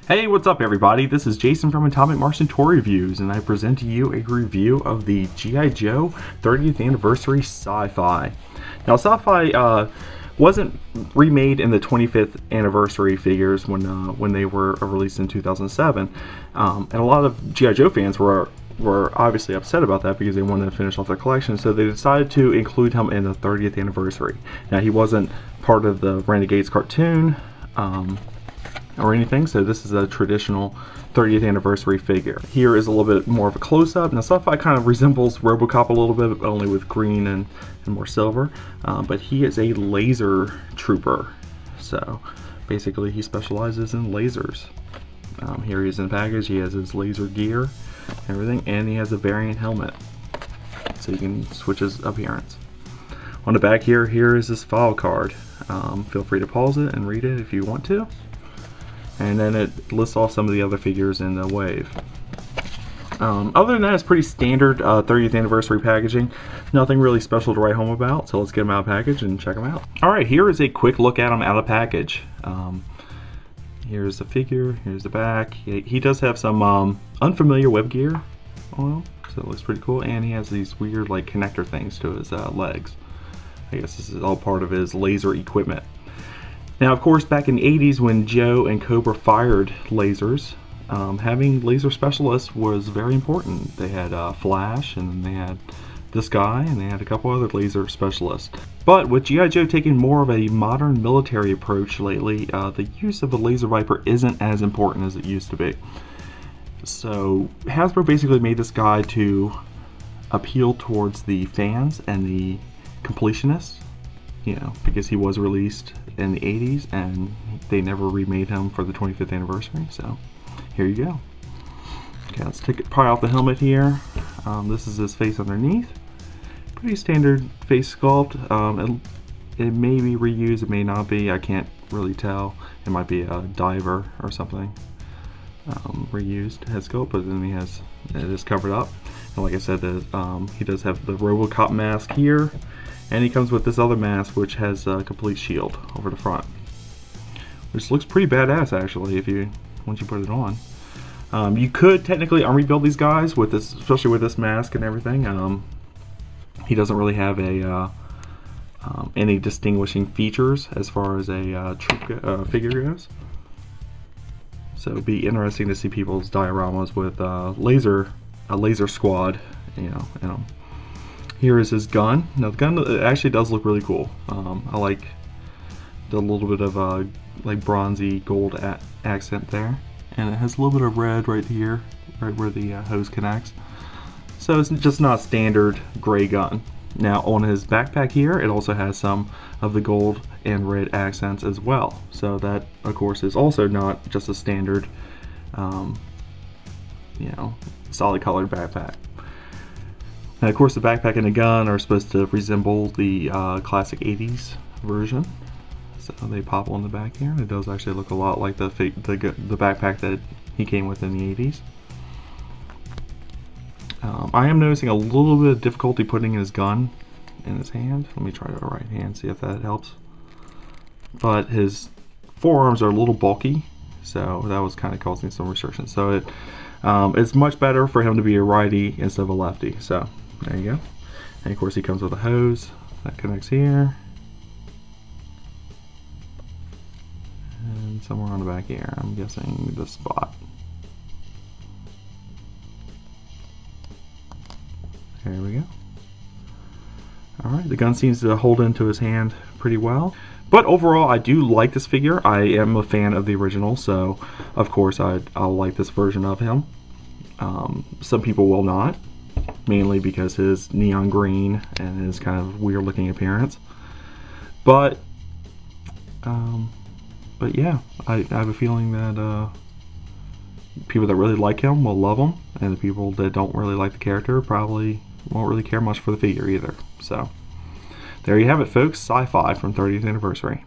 Hey, what's up everybody? This is Jason from Atomic Martian Toy Reviews, and I present to you a review of the G.I. Joe 30th Anniversary Sci-Fi. Now, Sci-Fi wasn't remade in the 25th anniversary figures when they were released in 2007, and a lot of G.I. Joe fans were obviously upset about that because they wanted to finish off their collection, so they decided to include him in the 30th anniversary. Now, he wasn't part of the Renegades cartoon, or anything, so this is a traditional 30th anniversary figure. Here is a little bit more of a close-up. Now, Sci-Fi kind of resembles RoboCop a little bit, but only with green and more silver, but he is a laser trooper, so basically he specializes in lasers. Here he is in the package. He has his laser gear, everything, and he has a variant helmet, so you can switch his appearance. On the back here is his file card. Feel free to pause it and read it if you want to. And then it lists off some of the other figures in the wave. Other than that, it's pretty standard 30th anniversary packaging. Nothing really special to write home about, so let's get them out of package and check them out. Alright, here is a quick look at them out of package. Here's the figure, here's the back. He does have some unfamiliar web gear on him, so it looks pretty cool. And he has these weird like connector things to his legs. I guess this is all part of his laser equipment. Now, of course, back in the 80s when Joe and Cobra fired lasers, having laser specialists was very important. They had Flash, and they had this guy, and they had a couple other laser specialists. But with G.I. Joe taking more of a modern military approach lately, the use of a laser Viper isn't as important as it used to be. So Hasbro basically made this guy to appeal towards the fans and the completionists, you know, because he was released in the 80s and they never remade him for the 25th anniversary, so here you go. Okay, let's pry off the helmet here. This is his face underneath. Pretty standard face sculpt. It may be reused, it may not be, I can't really tell. It might be a diver or something. Reused head sculpt, but then it is covered up. And like I said, he does have the RoboCop mask here. And he comes with this other mask which has a complete shield over the front, which looks pretty badass actually once you put it on. You could technically unrebuild these guys with this, especially with this mask and everything. He doesn't really have any distinguishing features as far as a figure goes. So it'd be interesting to see people's dioramas with a laser squad, you know. Here is his gun. Now the gun actually does look really cool. I like the little bit of like bronzy gold accent there, and it has a little bit of red right here, right where the hose connects. So it's just not standard gray gun. Now on his backpack here, it also has some of the gold and red accents as well. So that of course is also not just a standard, solid colored backpack. And of course the backpack and the gun are supposed to resemble the classic 80s version. So they pop on the back here. It does actually look a lot like the backpack that he came with in the 80s. I am noticing a little bit of difficulty putting his gun in his hand. Let me try the right hand, see if that helps. But his forearms are a little bulky, so that was kind of causing some restrictions. So it's much better for him to be a righty instead of a lefty. So there you go. And of course he comes with a hose that connects here. And somewhere on the back here, I'm guessing this spot. There we go. Alright, the gun seems to hold into his hand pretty well. But overall, I do like this figure. I am a fan of the original, so of course I'll like this version of him. Some people will not, mainly because his neon green and his kind of weird looking appearance. But yeah, I have a feeling that people that really like him will love him, and the people that don't really like the character probably won't really care much for the figure either. So there you have it, folks. Sci-Fi from 30th anniversary.